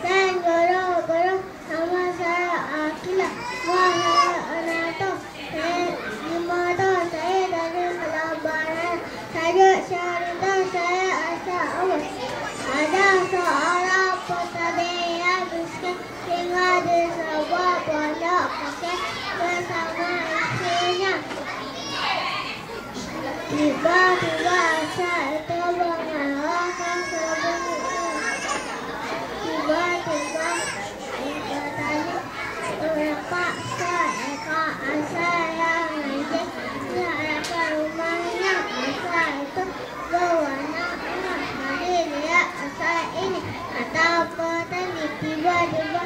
dan guru-guru. Nama saya Akila, buah saya Anato, saya Jimoto, saya dari Malabaran. Tajuk cerita saya asal Allah. Ada seorang petani yang miskin tinggal di sebuah pondok kecil bersama istrinya. Tiba-tiba asa itu mengalahkan sebuah. Tiba-tiba petani melempak seekor asa yang anjing di hadapan rumahnya. Asa itu berwarna emas. Mari lihat asa ini, kata petani. Tiba-tiba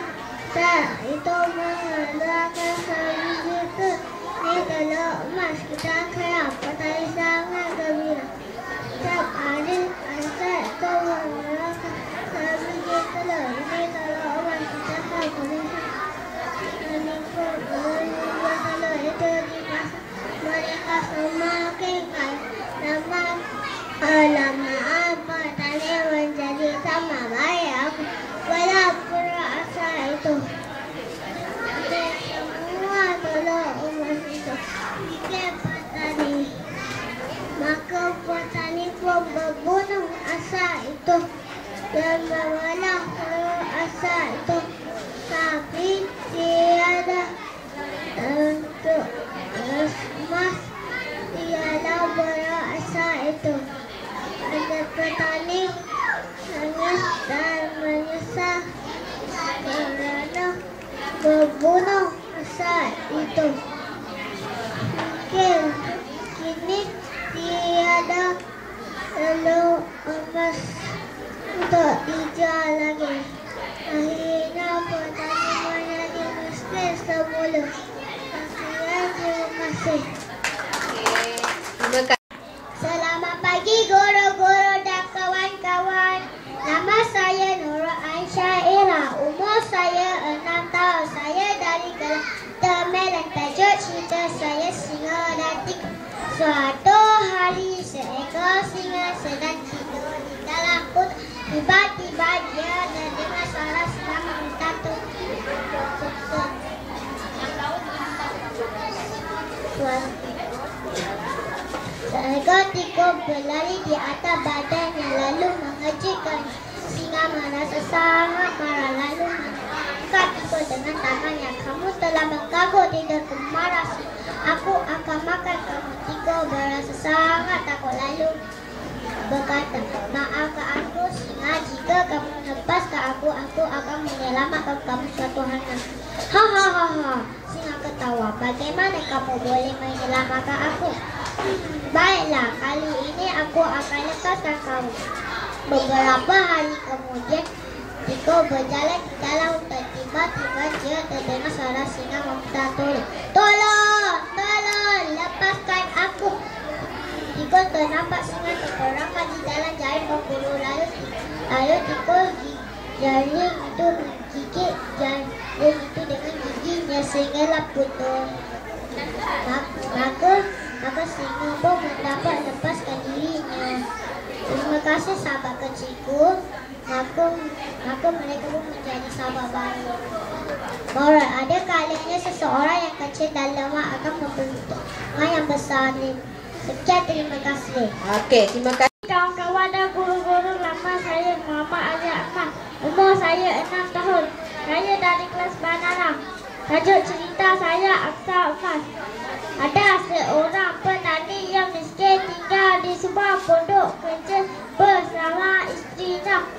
asa itu mengeluarkan sebiji telur. Ini telur emas. Kita kira petani sangat gembira. Setiap hari asa itu mengeluarkan sebiji telur. Ini telur emas. Kita kira petani pun menjual telur itu di pasar. Mereka semakin kaya. Lama-lama petani menjadi sama baik. Walaupun asa itu semua telur emas itu milik petani. Maka petani pun membunuh asa itu dan mengolah telur asa itu. Tapi tiada untuk emas, tiada berasa itu. Ada petani nangis dan menyesal karena membunuh asa itu. Mungkin kini tiada telur emas untuk dijual lagi. Akhirnya petani menjadi miskin semula. Terima kasih. Selamat pagi guru-guru dan kawan-kawan. Nama saya Nurul Aisyah. Umur saya 6 tahun. Saya dari Kelang Temelan. Tajuk cerita saya Singa dan Tikus. Suatu hari seekor singa sedang tidur di dalam hutan. Tiba-tiba dia terdengar suara singa meminta tolong. Seekor tikus berlari di atas badannya lalu mengejutkan. Singa merasa sangat marah lalu mengangkat tikus dengan tangannya. Kamu telah mengganggu tidurku, marah. Aku akan makan kamu. Tikus merasa sangat takut lalu berkata, maafkan aku singa, jika kamu lepaskan aku akan menyelamatkan kamu suatu hari. Hahaha, singa ketawa. Bagaimana kamu boleh menyelamatkan aku? Baiklah, kali ini aku akan lepaskan kamu. Beberapa hari kemudian, tikus berjalan di dalam hutan. Tiba-tiba dia terdengar suara singa meminta tolong. Tolong, tolong, lepaskan aku. Tikus ternampak singa terperangkap di dalam jaring berburu. Lalu tikus jaring itu menggigit jaring itu dengan giginya sehinggalah putus. Maka singa pun mendapat lepaskan dirinya. Terima kasih sahabat kecilku. Maka mereka pun menjadi sahabat baik. Moral, ada kalanya seseorang yang kecil dan lemah akan membentuk orang yang besar. Sekian, terima kasih. Okey, terima kasih. Kawan-kawan dan guru-guru, nama saya Muhammad Ali Ahmad. Umur saya 6 tahun. Saya dari kelas Banalang. Tajuk cerita saya Aksa Emas. Ada seorang petani yang miskin tinggal di sebuah pondok kecil bersama istrinya.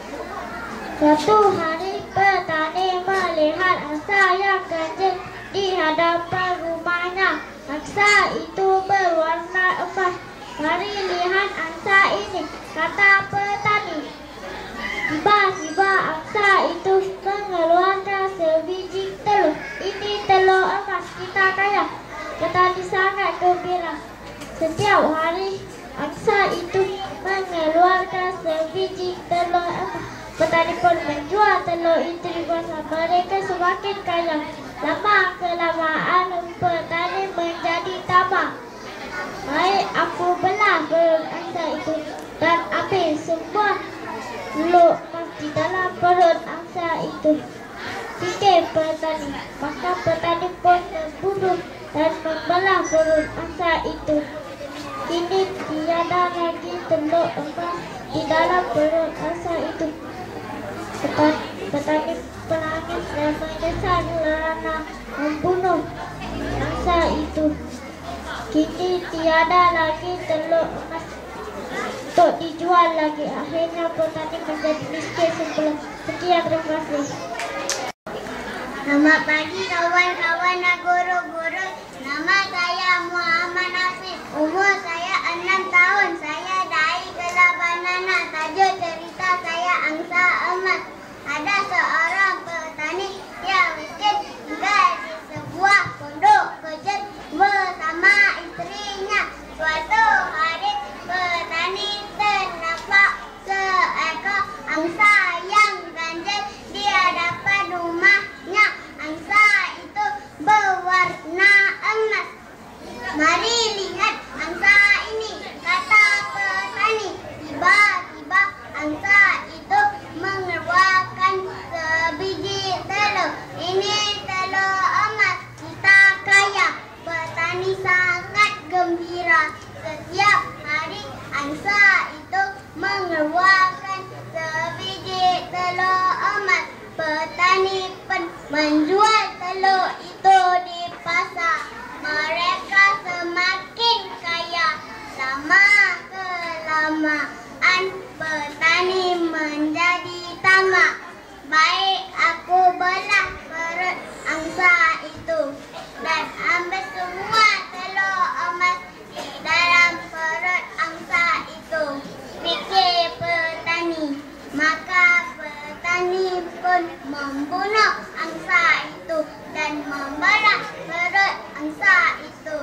Suatu hari petani melihat angsa yang kecil di hadapan rumahnya. Angsa itu berwarna emas. Mari lihat angsa ini, kata petani. Tiba-tiba angsa itu mengeluarkan sebiji telur. Ini telur emas, kita kaya. Petani sangat gembira. Setiap hari angsa itu mengeluarkan sebiji telur emas. Petani pun menjual telur itu di pasar. Mereka semakin kaya. Lama-kelamaan petani menjadi tambah. Baik, aku belah angsa itu dan ambil semua telur emas di dalam perut angsa itu. Fikir petani, maka petani pun membunuh dan membelah perut angsa itu. Kini tiada lagi telur emas di dalam perut angsa itu. Petani penangis dan menyesal kerana membunuh angsa itu. Kini tiada lagi telur emas untuk dijual lagi. Akhirnya petani menjadi miskin sebelum. Sekian, terima kasih. Selamat pagi kawan-kawan dan guru-guru. Nama saya Muhammad Nafis. Umur saya 6 tahun. Saya dari kelas banana. Tajuk cerita saya angsa emas. Ada seorang petani yang miskin tinggal di sebuah pondok kecil bersama istrinya. Suatu hari petani ternampak seekor angsa yang ganjil di hadapan rumahnya. Angsa itu berwarna emas. Mari lihat angsa ini, kata petani. Tiba-tiba angsa itu mengeluarkan sebiji telur. Ini telur emas, kita kaya. Petani sangat gembira. Setiap hari angsa itu mengeluarkan sebiji telur emas. Petani pun menjual telur itu di pasar. Mereka semakin kaya. Lama-kelamaan petani menjadi tamak. Baik, aku belah perut angsa itu dan ambil semua telur emas di dalam perut angsa itu. Fikir petani. Maka petani pun membunuh angsa itu dan membelah perut angsa itu.